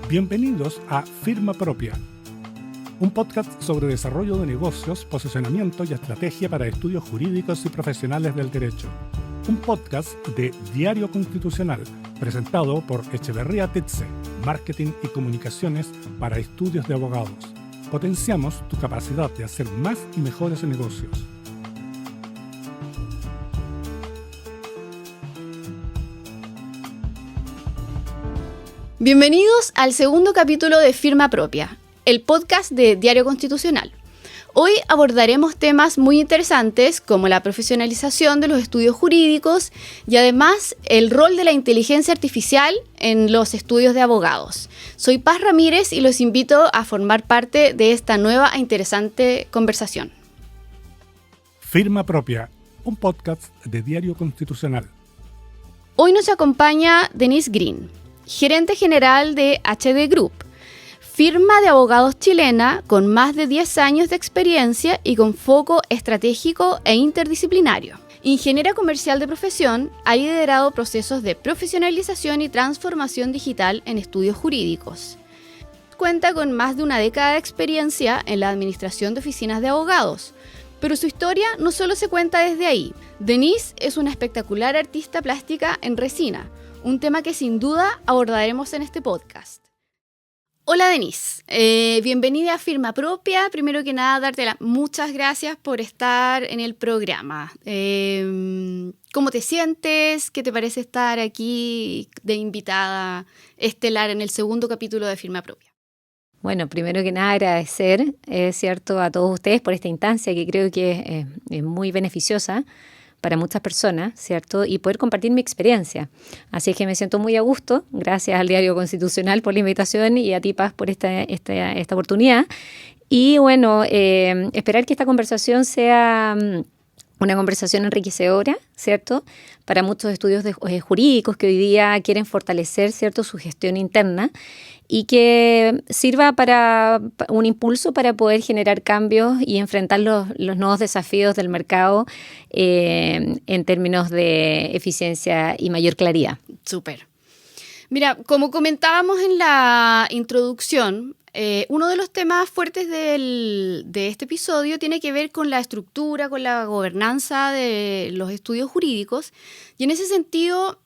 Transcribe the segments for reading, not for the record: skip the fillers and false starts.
Bienvenidos a Firma Propia, un podcast sobre desarrollo de negocios, posicionamiento y estrategia para estudios jurídicos y profesionales del derecho. Un podcast de Diario Constitucional, presentado por Echeverría Tetze, Marketing y Comunicaciones para Estudios de Abogados. Potenciamos tu capacidad de hacer más y mejores negocios. Bienvenidos al segundo capítulo de Firma Propia, el podcast de Diario Constitucional. Hoy abordaremos temas muy interesantes como la profesionalización de los estudios jurídicos y además el rol de la inteligencia artificial en los estudios de abogados. Soy Paz Ramírez y los invito a formar parte de esta nueva e interesante conversación. Firma Propia, un podcast de Diario Constitucional. Hoy nos acompaña Denise Green, gerente general de HD Group, firma de abogados chilena con más de 10 años de experiencia y con foco estratégico e interdisciplinario. Ingeniera comercial de profesión, ha liderado procesos de profesionalización y transformación digital en estudios jurídicos. Cuenta con más de una década de experiencia en la administración de oficinas de abogados, pero su historia no solo se cuenta desde ahí. Denise es una espectacular artista plástica en resina, un tema que sin duda abordaremos en este podcast. Hola Denise, bienvenida a Firma Propia. Primero que nada, darte muchas gracias por estar en el programa. ¿Cómo te sientes? ¿Qué te parece estar aquí de invitada estelar en el segundo capítulo de Firma Propia? Bueno, primero que nada agradecer, cierto, a todos ustedes por esta instancia que creo que es muy beneficiosa para muchas personas, ¿cierto? Y poder compartir mi experiencia. Así es que me siento muy a gusto. Gracias al Diario Constitucional por la invitación y a ti, Paz, por esta oportunidad. Y bueno, esperar que esta conversación sea una conversación enriquecedora, ¿cierto? Para muchos estudios jurídicos que hoy día quieren fortalecer, ¿cierto?, su gestión interna y que sirva para un impulso para poder generar cambios y enfrentar los nuevos desafíos del mercado en términos de eficiencia y mayor claridad. Súper. Mira, como comentábamos en la introducción, uno de los temas fuertes de este episodio tiene que ver con la estructura, con la gobernanza de los estudios jurídicos. Y en ese sentido,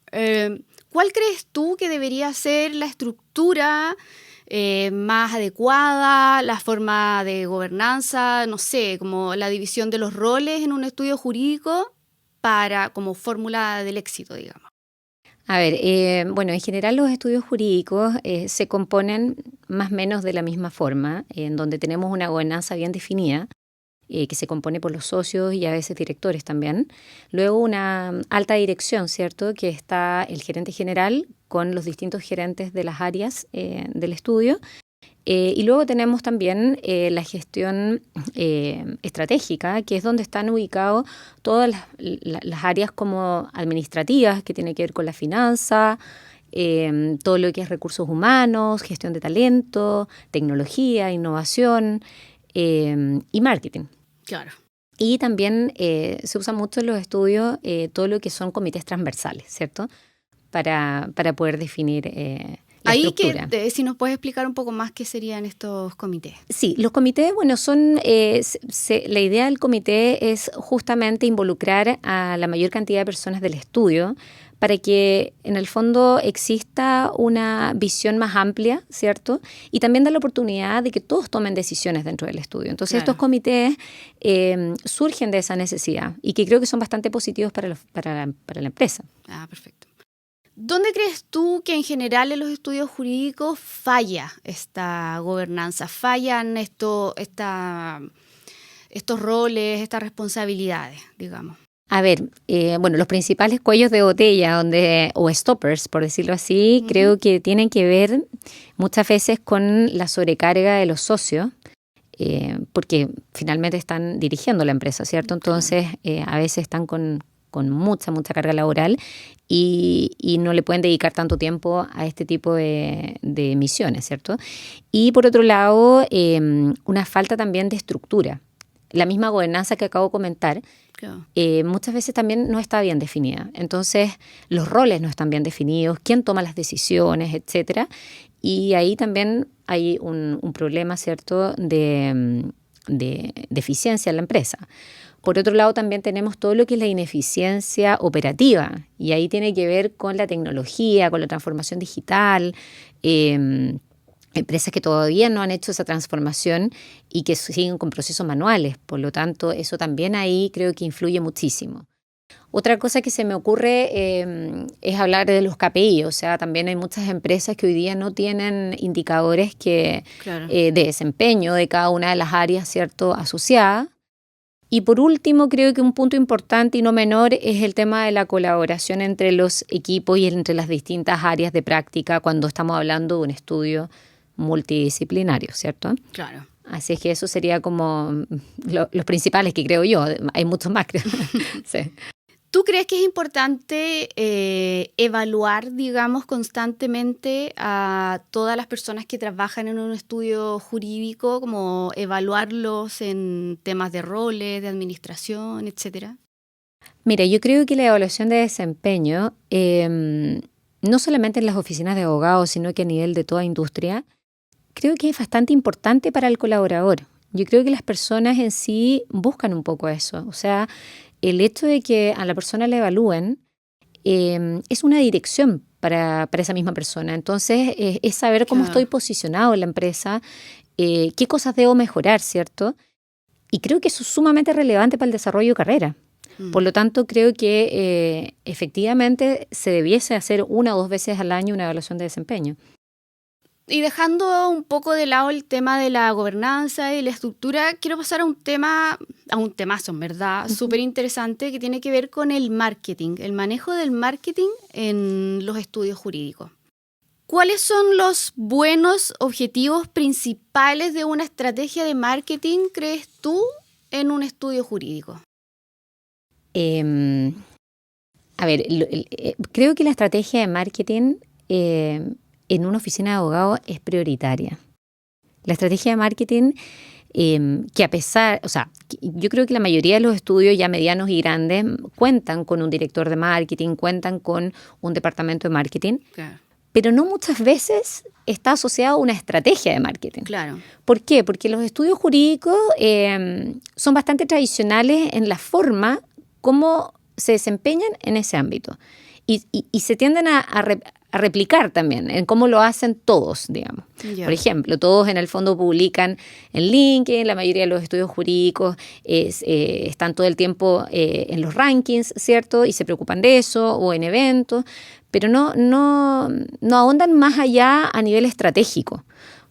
¿cuál crees tú que debería ser la estructura más adecuada, la forma de gobernanza, no sé, como la división de los roles en un estudio jurídico como fórmula del éxito, digamos? A ver, bueno, en general los estudios jurídicos se componen más o menos de la misma forma, en donde tenemos una gobernanza bien definida, que se compone por los socios y a veces directores también. Luego una alta dirección, ¿cierto?, que está el gerente general con los distintos gerentes de las áreas del estudio. Y luego tenemos también la gestión estratégica, que es donde están ubicados todas las áreas como administrativas, que tiene que ver con la finanza, todo lo que es recursos humanos, gestión de talento, tecnología, innovación y marketing. Claro. Y también se usa mucho en los estudios todo lo que son comités transversales, ¿cierto?, para poder definir la estructura. Si nos puedes explicar un poco más qué serían estos comités. Sí, los comités, bueno, son la idea del comité es justamente involucrar a la mayor cantidad de personas del estudio para que en el fondo exista una visión más amplia, ¿cierto? Y también da la oportunidad de que todos tomen decisiones dentro del estudio. Entonces, Estos comités surgen de esa necesidad y que creo que son bastante positivos para la empresa. Ah, perfecto. ¿Dónde crees tú que en general en los estudios jurídicos falla esta gobernanza? ¿Fallan estos roles, estas responsabilidades, digamos? A ver, bueno, los principales cuellos de botella o stoppers, por decirlo así, creo que tienen que ver muchas veces con la sobrecarga de los socios, porque finalmente están dirigiendo la empresa, ¿cierto? Entonces, a veces están con mucha carga laboral y no le pueden dedicar tanto tiempo a este tipo de misiones, ¿cierto? Y por otro lado, una falta también de estructura. La misma gobernanza que acabo de comentar, claro, muchas veces también no está bien definida. Entonces, los roles no están bien definidos, quién toma las decisiones, etcétera. Y ahí también hay un problema, ¿cierto?, de eficiencia en la empresa. Por otro lado, también tenemos todo lo que es la ineficiencia operativa, y ahí tiene que ver con la tecnología, con la transformación digital, empresas que todavía no han hecho esa transformación y que siguen con procesos manuales. Por lo tanto, eso también ahí creo que influye muchísimo. Otra cosa que se me ocurre es hablar de los KPI. O sea, también hay muchas empresas que hoy día no tienen indicadores Claro. de desempeño de cada una de las áreas, ¿cierto?, asociadas. Y por último, creo que un punto importante y no menor es el tema de la colaboración entre los equipos y entre las distintas áreas de práctica cuando estamos hablando de un estudio multidisciplinario, ¿cierto? Claro. Así es que eso sería como los principales que creo yo. Hay muchos más, creo. Sí. ¿Tú crees que es importante evaluar, digamos, constantemente a todas las personas que trabajan en un estudio jurídico, como evaluarlos en temas de roles, de administración, etcétera? Mira, yo creo que la evaluación de desempeño, no solamente en las oficinas de abogados, sino que a nivel de toda industria, creo que es bastante importante para el colaborador. Yo creo que las personas en sí buscan un poco eso. O sea, el hecho de que a la persona le evalúen es una dirección para esa misma persona. Entonces, es saber cómo estoy posicionado en la empresa, qué cosas debo mejorar, ¿cierto? Y creo que eso es sumamente relevante para el desarrollo de carrera. Por lo tanto, creo que efectivamente se debiese hacer 1 o 2 veces al año una evaluación de desempeño. Y dejando un poco de lado el tema de la gobernanza y la estructura, quiero pasar a un temazo, en verdad, súper interesante, que tiene que ver con el marketing, el manejo del marketing en los estudios jurídicos. ¿Cuáles son los buenos objetivos principales de una estrategia de marketing, crees tú, en un estudio jurídico? A ver, creo que la estrategia de marketing en una oficina de abogados es prioritaria. La estrategia de marketing, que a pesar, o sea, yo creo que la mayoría de los estudios ya medianos y grandes cuentan con un director de marketing, cuentan con un departamento de marketing, Claro. pero no muchas veces está asociado a una estrategia de marketing. Claro. ¿Por qué? Porque los estudios jurídicos son bastante tradicionales en la forma como se desempeñan en ese ámbito. Y se tienden a replicar también en cómo lo hacen todos, digamos. Yeah. Por ejemplo, todos en el fondo publican en LinkedIn, la mayoría de los estudios jurídicos están todo el tiempo en los rankings, ¿cierto? Y se preocupan de eso, o en eventos, pero no ahondan más allá a nivel estratégico.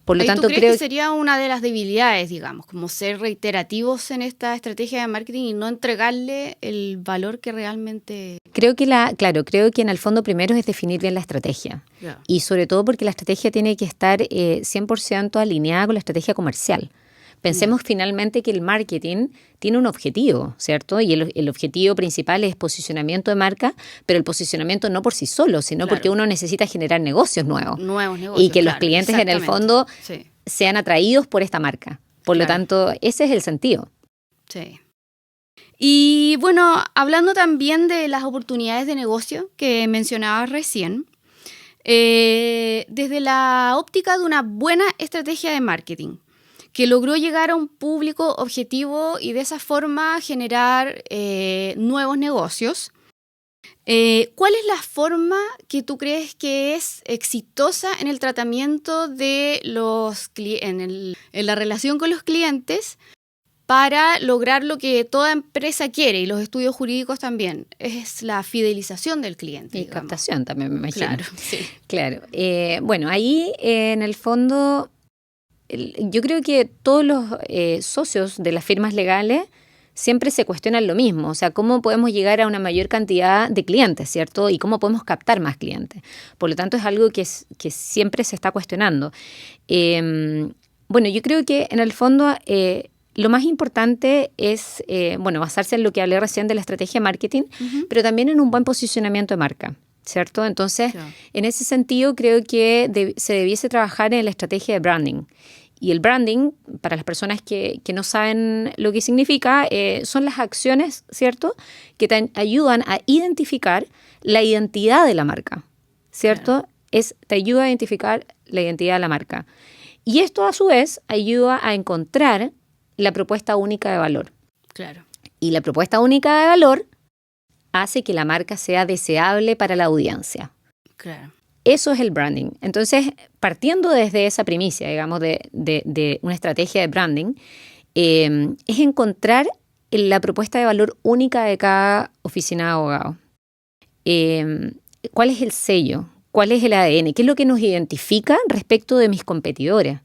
Por lo tanto, ¿Tú crees que sería una de las debilidades, digamos, como ser reiterativos en esta estrategia de marketing y no entregarle el valor que realmente... Creo que en el fondo primero es definir bien la estrategia. Yeah. Y sobre todo porque la estrategia tiene que estar 100% alineada con la estrategia comercial. Pensemos finalmente que el marketing tiene un objetivo, ¿cierto? Y el objetivo principal es posicionamiento de marca, pero el posicionamiento no por sí solo, sino porque uno necesita generar negocios nuevos. Nuevos negocios, y que los clientes en el fondo sean atraídos por esta marca. Por lo tanto, ese es el sentido. Sí. Y bueno, hablando también de las oportunidades de negocio que mencionabas recién, desde la óptica de una buena estrategia de marketing, que logró llegar a un público objetivo y de esa forma generar nuevos negocios. ¿Cuál es la forma que tú crees que es exitosa en el tratamiento de en la relación con los clientes para lograr lo que toda empresa quiere, y los estudios jurídicos también? Es la fidelización del cliente. Y digamos. captación también, me imagino. Claro, sí. Claro. Bueno, ahí en el fondo... Yo creo que todos los socios de las firmas legales siempre se cuestionan lo mismo, o sea, cómo podemos llegar a una mayor cantidad de clientes, ¿cierto? Y cómo podemos captar más clientes. Por lo tanto, es algo que siempre se está cuestionando. Bueno, yo creo que en el fondo lo más importante es, basarse en lo que hablé recién de la estrategia de marketing, pero también en un buen posicionamiento de marca, ¿cierto? Entonces, en ese sentido, creo que se debiese trabajar en la estrategia de branding. Y el branding, para las personas que no saben lo que significa, son las acciones, ¿cierto?, que te ayudan a identificar la identidad de la marca, ¿cierto? Te ayuda a identificar la identidad de la marca. Y esto a su vez ayuda a encontrar la propuesta única de valor. Claro. Y la propuesta única de valor hace que la marca sea deseable para la audiencia. Claro. Eso es el branding. Entonces, partiendo desde esa primicia, digamos, de una estrategia de branding, es encontrar la propuesta de valor única de cada oficina de abogado. ¿Cuál es el sello? ¿Cuál es el ADN? ¿Qué es lo que nos identifica respecto de mis competidores?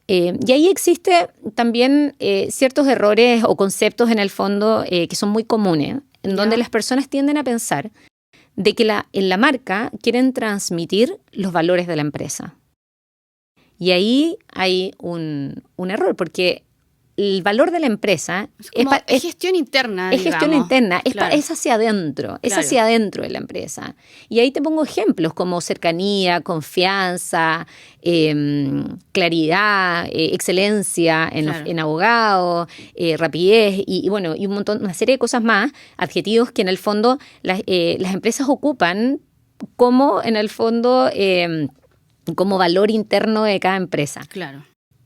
Y ahí existe también ciertos errores o conceptos en el fondo que son muy comunes, en donde las personas tienden a pensar de que en la marca quieren transmitir los valores de la empresa. Y ahí hay un error, porque el valor de la empresa es gestión interna. Es gestión interna, claro. es hacia adentro, es hacia adentro de la empresa. Y ahí te pongo ejemplos como cercanía, confianza, claridad, excelencia en abogado, rapidez y bueno, y una serie de cosas más, adjetivos que en el fondo las empresas ocupan como en el fondo como valor interno de cada empresa. Claro.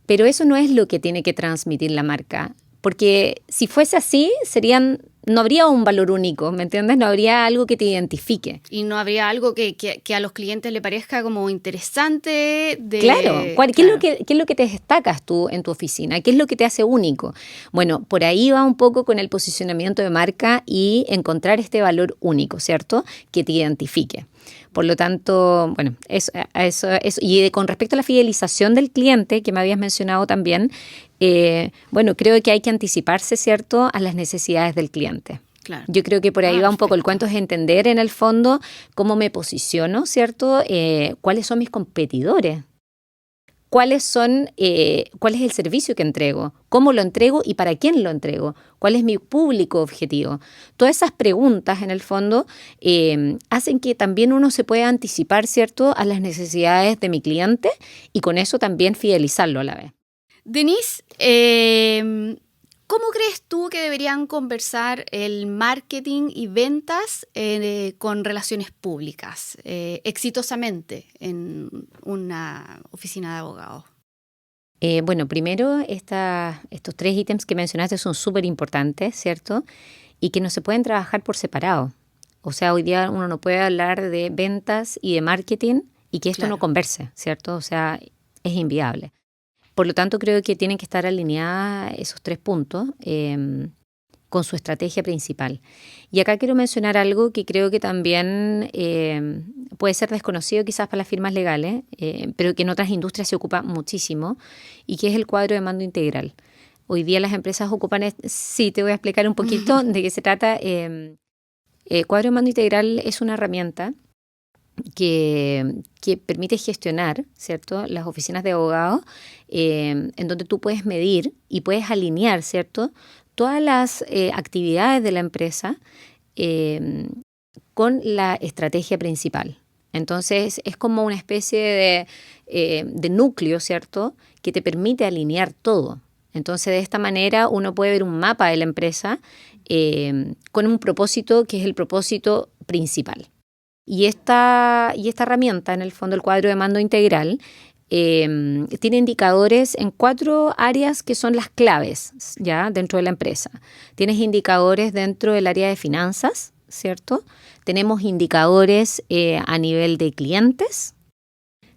Pero eso no es lo que tiene que transmitir la marca, porque si fuese así, no habría un valor único, ¿me entiendes? No habría algo que te identifique. Y no habría algo que a los clientes le parezca como interesante. Claro. ¿Qué es lo que te destacas tú en tu oficina? ¿Qué es lo que te hace único? Bueno, por ahí va un poco con el posicionamiento de marca y encontrar este valor único, ¿cierto? Que te identifique. Por lo tanto, bueno, eso. Y con respecto a la fidelización del cliente, que me habías mencionado también, bueno, creo que hay que anticiparse, ¿cierto?, a las necesidades del cliente. Claro. Yo creo que por ahí va un poco el cuento, es entender en el fondo cómo me posiciono, ¿cierto? ¿Cuáles son mis competidores? ¿Cuál es el servicio que entrego? ¿Cómo lo entrego y para quién lo entrego? ¿Cuál es mi público objetivo? Todas esas preguntas, en el fondo, hacen que también uno se pueda anticipar, ¿cierto?, a las necesidades de mi cliente y con eso también fidelizarlo a la vez. Denise, ¿cómo crees tú que deberían conversar el marketing y ventas con relaciones públicas exitosamente en una oficina de abogados? Bueno, primero estos 3 ítems que mencionaste son súper importantes, ¿cierto? Y que no se pueden trabajar por separado. O sea, hoy día uno no puede hablar de ventas y de marketing y que esto no converse, ¿cierto? O sea, es inviable. Por lo tanto, creo que tienen que estar alineadas esos 3 puntos con su estrategia principal. Y acá quiero mencionar algo que creo que también puede ser desconocido quizás para las firmas legales, pero que en otras industrias se ocupa muchísimo, y que es el cuadro de mando integral. Hoy día las empresas ocupan, sí, te voy a explicar un poquito de qué se trata. Cuadro de mando integral es una herramienta que permite gestionar, ¿cierto?, las oficinas de abogados, en donde tú puedes medir y puedes alinear, ¿cierto?, todas las actividades de la empresa con la estrategia principal. Entonces, es como una especie de núcleo, ¿cierto?, que te permite alinear todo. Entonces, de esta manera uno puede ver un mapa de la empresa con un propósito que es el propósito principal. Y esta herramienta, en el fondo, el cuadro de mando integral, tiene indicadores en 4 áreas que son las claves, ¿ya?, dentro de la empresa. Tienes indicadores dentro del área de finanzas, ¿cierto? Tenemos indicadores a nivel de clientes,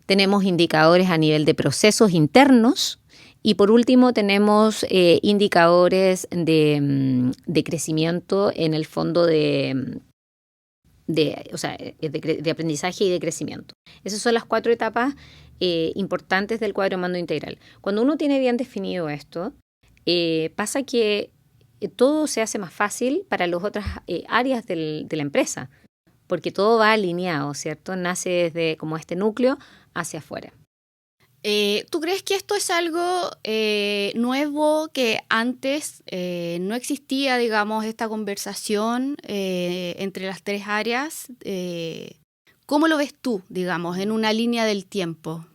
tenemos indicadores a nivel de procesos internos y por último tenemos indicadores de crecimiento en el fondo de aprendizaje y de crecimiento. Esas son las 4 etapas importantes del cuadro de mando integral. Cuando uno tiene bien definido esto, pasa que todo se hace más fácil para las otras áreas de la empresa, porque todo va alineado, ¿cierto? Nace desde como este núcleo hacia afuera. ¿Tú crees que esto es algo nuevo, que antes no existía, digamos, esta conversación entre las 3 áreas? ¿Cómo lo ves tú, digamos, en una línea del tiempo?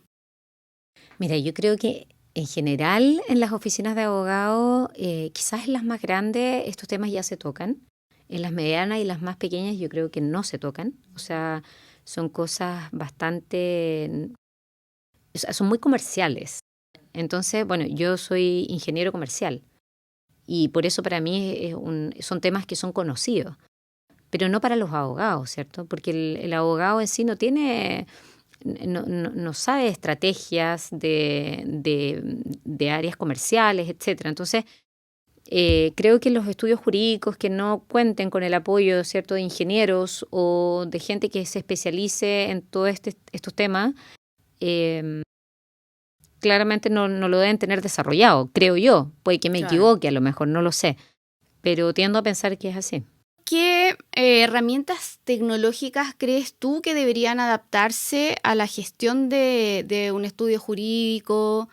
Mira, yo creo que en general en las oficinas de abogados, quizás en las más grandes estos temas ya se tocan. En las medianas y las más pequeñas yo creo que no se tocan. O sea, son cosas bastante son muy comerciales. Entonces, bueno, yo soy ingeniero comercial y por eso para mí son temas que son conocidos, pero no para los abogados, ¿cierto? Porque el abogado en sí no tiene, no sabe estrategias de áreas comerciales, etcétera. Entonces, creo que los estudios jurídicos que no cuenten con el apoyo, ¿cierto?, de ingenieros o de gente que se especialice en todos estos temas, claramente no lo deben tener desarrollado, creo yo. Puede que me equivoque, a lo mejor, no lo sé. Pero tiendo a pensar que es así. ¿Qué herramientas tecnológicas crees tú que deberían adaptarse a la gestión de un estudio jurídico?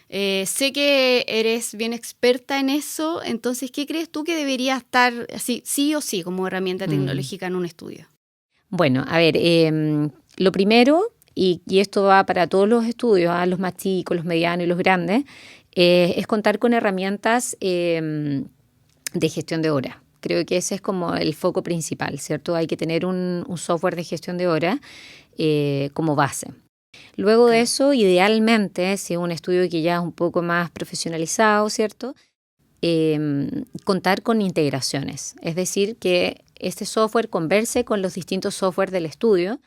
Sé que eres bien experta en eso, entonces, ¿qué crees tú que debería estar así, sí o sí como herramienta tecnológica en un estudio? Bueno, a ver, lo primero, y esto va para todos los estudios, los más chicos, los medianos y los grandes, es contar con herramientas de gestión de horas. Creo que ese es como el foco principal, ¿cierto? Hay que tener un software de gestión de horas como base. Luego de eso, idealmente, si es un estudio que ya es un poco más profesionalizado, ¿cierto?, contar con integraciones. Es decir, que este software converse con los distintos softwares del estudio.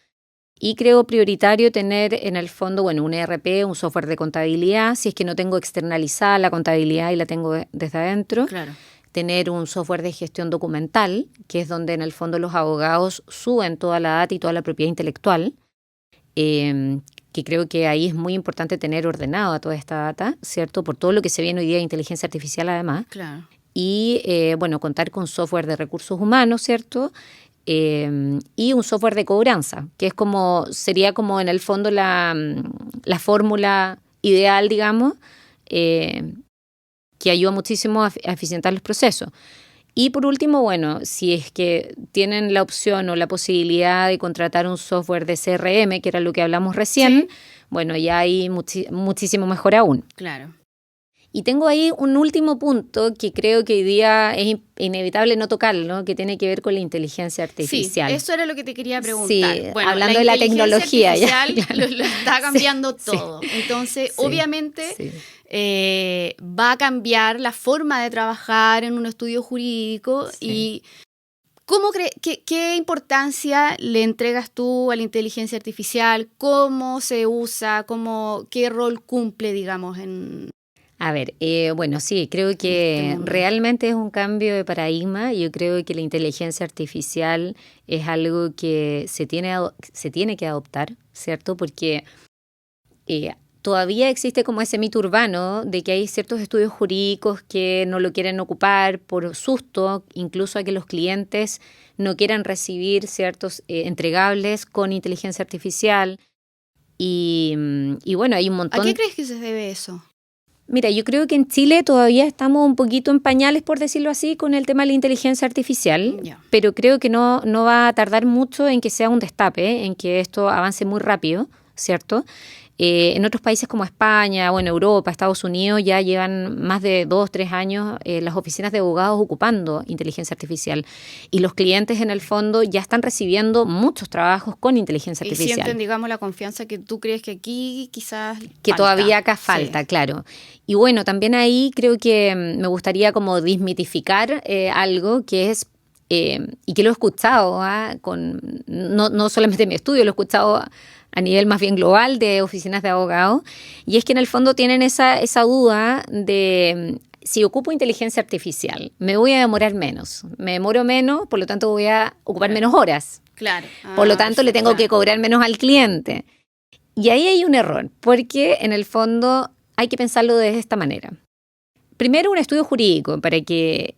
Y creo prioritario tener en el fondo, bueno, un ERP, un software de contabilidad, si es que no tengo externalizada la contabilidad y la tengo desde adentro. Claro. Tener un software de gestión documental, que es donde en el fondo los abogados suben toda la data y toda la propiedad intelectual, que creo que ahí es muy importante tener ordenada toda esta data, ¿cierto? Por todo lo que se viene hoy día de inteligencia artificial además. Claro. Y, bueno, contar con software de recursos humanos, ¿cierto? Y un software de cobranza, que es sería como en el fondo la fórmula ideal, digamos, que ayuda muchísimo a eficientar los procesos. Y por último, bueno, si es que tienen la opción o la posibilidad de contratar un software de CRM, que era lo que hablamos recién, bueno, ya hay muchísimo mejor aún. Claro. Y tengo ahí un último punto que creo que hoy día es inevitable no tocarlo, que tiene que ver con la inteligencia artificial. Sí, eso era lo que te quería preguntar. Sí, bueno, hablando de la tecnología. Lo está cambiando todo. Entonces, obviamente, va a cambiar la forma de trabajar en un estudio jurídico. Y ¿qué importancia le entregas tú a la inteligencia artificial? ¿Cómo se usa? ¿Qué rol cumple, digamos, en...? A ver, bueno, sí, creo que realmente es un cambio de paradigma. Yo creo que la inteligencia artificial es algo que se tiene que adoptar, ¿cierto? Porque todavía existe como ese mito urbano de que hay ciertos estudios jurídicos que no lo quieren ocupar por susto, incluso a que los clientes no quieran recibir ciertos entregables con inteligencia artificial. Y bueno, hay un montón... ¿A qué crees que se debe eso? Mira, yo creo que en Chile todavía estamos un poquito en pañales, por decirlo así, con el tema de la inteligencia artificial, pero creo que no va a tardar mucho en que sea un destape, en que esto avance muy rápido, ¿cierto? En otros países como España, bueno, Europa, Estados Unidos, ya llevan más de 2 o 3 años las oficinas de abogados ocupando inteligencia artificial. Y los clientes, en el fondo, ya están recibiendo muchos trabajos con inteligencia artificial. Y sienten, digamos, la confianza que tú crees que aquí quizás que todavía acá falta, claro. Y bueno, también ahí creo que me gustaría como desmitificar algo que es, y que lo he escuchado, no solamente en mi estudio, lo he escuchado a nivel más bien global de oficinas de abogados, y es que en el fondo tienen esa duda de si ocupo inteligencia artificial, me voy a demorar menos, me demoro menos, por lo tanto voy a ocupar menos horas. Claro. Por lo tanto le tengo que cobrar menos al cliente. Y ahí hay un error, porque en el fondo hay que pensarlo de esta manera. Primero, un estudio jurídico, para que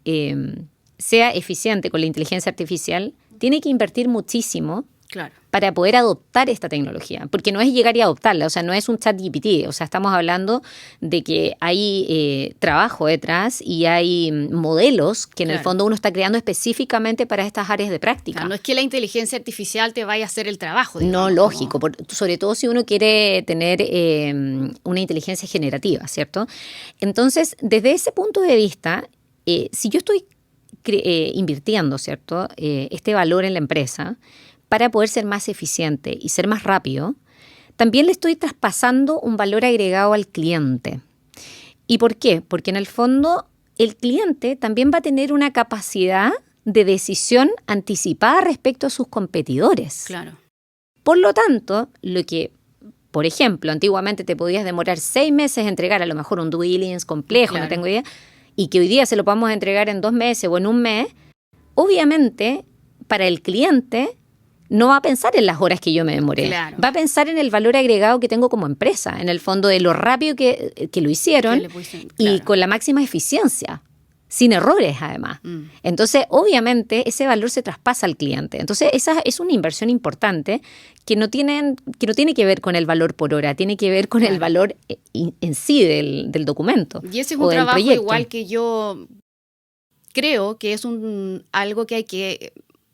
sea eficiente con la inteligencia artificial, tiene que invertir muchísimo para poder adoptar esta tecnología, porque no es llegar y adoptarla, o sea, no es un ChatGPT, o sea, estamos hablando de que hay trabajo detrás y hay modelos que en el fondo uno está creando específicamente para estas áreas de práctica. Claro, no es que la inteligencia artificial te vaya a hacer el trabajo. Digamos, no, lógico, sobre todo si uno quiere tener una inteligencia generativa, ¿cierto? Entonces, desde ese punto de vista, si yo estoy invirtiendo, ¿cierto?, este valor en la empresa, para poder ser más eficiente y ser más rápido, también le estoy traspasando un valor agregado al cliente. ¿Y por qué? Porque en el fondo el cliente también va a tener una capacidad de decisión anticipada respecto a sus competidores. Claro. Por lo tanto, lo que, por ejemplo, antiguamente te podías demorar 6 meses entregar a lo mejor un due diligence complejo, Claro. no tengo idea, y que hoy día se lo podamos entregar en 2 meses o en 1 mes, obviamente para el cliente no va a pensar en las horas que yo me demoré. Claro. Va a pensar en el valor agregado que tengo como empresa, en el fondo de lo rápido que lo hicieron Que le puse, y claro. con la máxima eficiencia, sin errores además. Entonces, obviamente, ese valor se traspasa al cliente. Entonces, esa es una inversión importante que no tiene que ver con el valor por hora, tiene que ver con el valor en sí del documento. Y ese es o un del trabajo proyecto. igual que yo creo que es algo que hay que,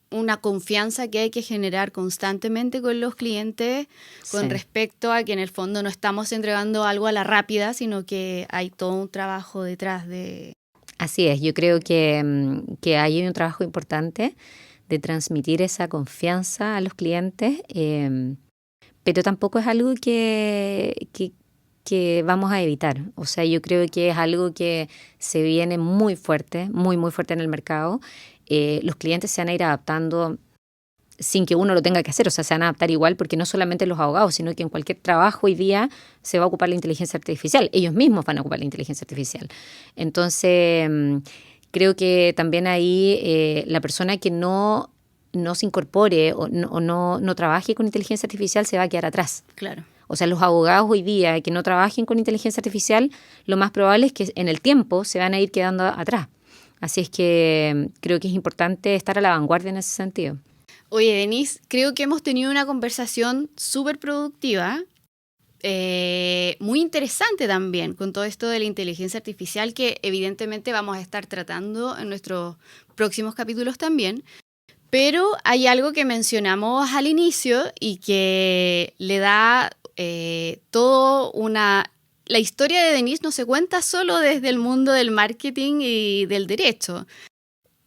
una confianza que hay que generar constantemente con los clientes con Sí. respecto a que en el fondo no estamos entregando algo a la rápida, sino que hay todo un trabajo detrás de... Así es, yo creo que hay un trabajo importante de transmitir esa confianza a los clientes, pero tampoco es algo que vamos a evitar. O sea, yo creo que es algo que se viene muy fuerte, muy, muy fuerte en el mercado. Los clientes se van a ir adaptando sin que uno lo tenga que hacer, o sea, se van a adaptar igual porque no solamente los abogados, sino que en cualquier trabajo hoy día se va a ocupar la inteligencia artificial. Ellos mismos van a ocupar la inteligencia artificial. Entonces, creo que también ahí la persona que no se incorpore o no trabaje con inteligencia artificial se va a quedar atrás. Claro. O sea, los abogados hoy día que no trabajen con inteligencia artificial, lo más probable es que en el tiempo se van a ir quedando atrás. Así es que creo que es importante estar a la vanguardia en ese sentido. Oye, Denise, creo que hemos tenido una conversación súper productiva, muy interesante también, con todo esto de la inteligencia artificial que evidentemente vamos a estar tratando en nuestros próximos capítulos también. Pero hay algo que mencionamos al inicio y que le da todo una... La historia de Denise no se cuenta solo desde el mundo del marketing y del derecho.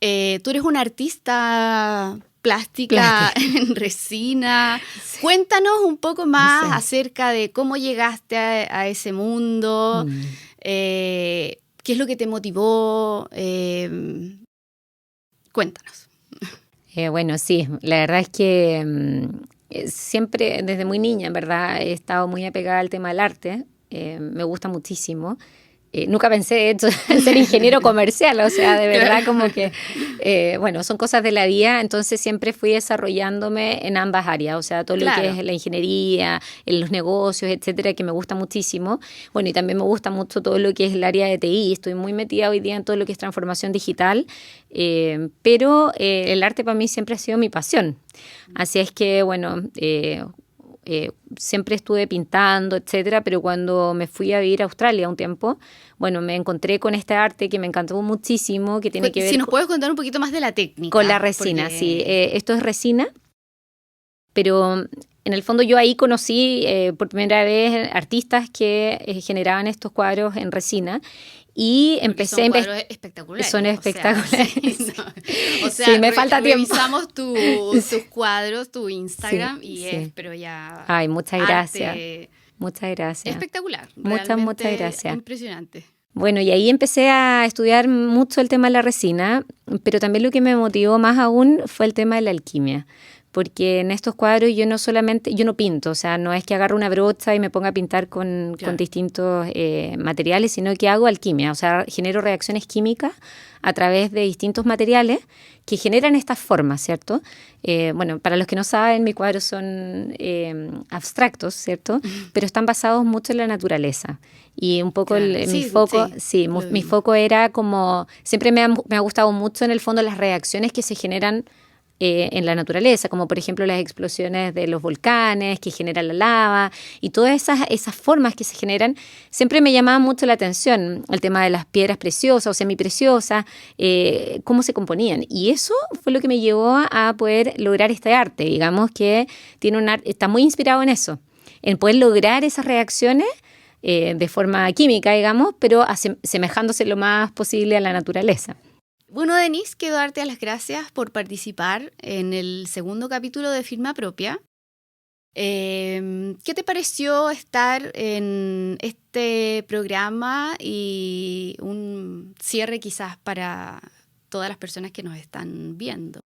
Tú eres una artista plástica en resina. Sí. Cuéntanos un poco más acerca de cómo llegaste a ese mundo, qué es lo que te motivó. Cuéntanos. Bueno, sí, la verdad es que siempre, desde muy niña, en verdad, he estado muy apegada al tema del arte. Me gusta muchísimo. Nunca pensé, de hecho, en ser ingeniero comercial, o sea, de verdad como que, bueno, son cosas de la vida, entonces siempre fui desarrollándome en ambas áreas, o sea, todo lo que es la ingeniería, en los negocios, etcétera, que me gusta muchísimo. Bueno, y también me gusta mucho todo lo que es el área de TI, estoy muy metida hoy día en todo lo que es transformación digital, pero el arte para mí siempre ha sido mi pasión. Así es que, bueno... siempre estuve pintando, etcétera, pero cuando me fui a vivir a Australia un tiempo, bueno, me encontré con este arte que me encantó muchísimo, que tiene que ver... Si nos puedes contar un poquito más de la técnica. Con la resina, sí. Esto es resina, pero en el fondo yo ahí conocí por primera vez artistas que generaban estos cuadros en resina. Y empecé son cuadros espectaculares. Son espectaculares. O sea, sí, me falta tiempo. Revisamos tus cuadros, tu Instagram pero ya... Ay, muchas gracias. Muchas gracias. Espectacular. Muchas gracias. Impresionante. Bueno, y ahí empecé a estudiar mucho el tema de la resina, pero también lo que me motivó más aún fue el tema de la alquimia. Porque en estos cuadros yo no pinto, o sea, no es que agarro una brocha y me ponga a pintar con distintos materiales, sino que hago alquimia, o sea, genero reacciones químicas a través de distintos materiales que generan estas formas, ¿cierto? Bueno, para los que no saben, mis cuadros son abstractos, ¿cierto? Pero están basados mucho en la naturaleza. Y un poco mi foco era como, siempre me ha gustado mucho en el fondo las reacciones que se generan en la naturaleza, como por ejemplo las explosiones de los volcanes que generan la lava y todas esas formas que se generan, siempre me llamaba mucho la atención el tema de las piedras preciosas o semipreciosas, cómo se componían. Y eso fue lo que me llevó a poder lograr este arte, digamos que está muy inspirado en eso, en poder lograr esas reacciones de forma química, digamos, pero asemejándose lo más posible a la naturaleza. Bueno, Denise, quiero darte las gracias por participar en el segundo capítulo de Firma Propia. ¿Qué te pareció estar en este programa y un cierre quizás para todas las personas que nos están viendo?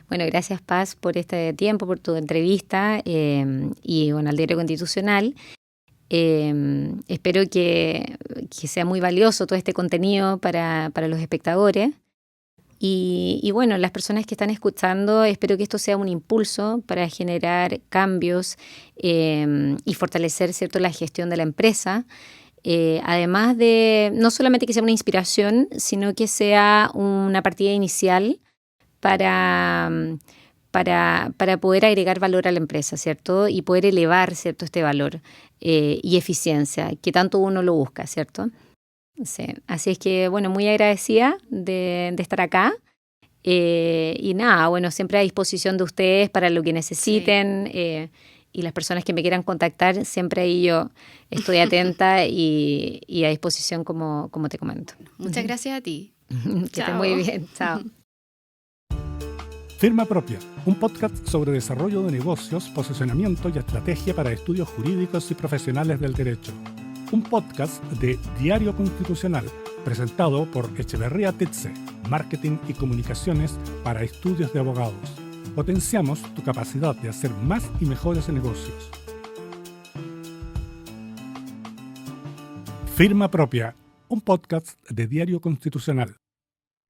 Bueno, gracias Paz por este tiempo, por tu entrevista y bueno, al Diario Constitucional. Espero que sea muy valioso todo este contenido para los espectadores. Y bueno, las personas que están escuchando, espero que esto sea un impulso para generar cambios y fortalecer, ¿cierto?, la gestión de la empresa. Además de, no solamente que sea una inspiración, sino que sea una partida inicial para poder agregar valor a la empresa, ¿cierto? Y poder elevar, ¿cierto?, este valor y eficiencia, que tanto uno lo busca, ¿cierto? Sí. Así es que, bueno, muy agradecida de estar acá. Y nada, bueno, siempre a disposición de ustedes para lo que necesiten. Sí. Y las personas que me quieran contactar, siempre ahí yo estoy atenta y a disposición como te comento. Muchas gracias a ti. Que esté muy bien. Chao. Firma Propia, un podcast sobre desarrollo de negocios, posicionamiento y estrategia para estudios jurídicos y profesionales del derecho. Un podcast de Diario Constitucional, presentado por Echeverría Tetze, Marketing y Comunicaciones para Estudios de Abogados. Potenciamos tu capacidad de hacer más y mejores negocios. Firma Propia, un podcast de Diario Constitucional.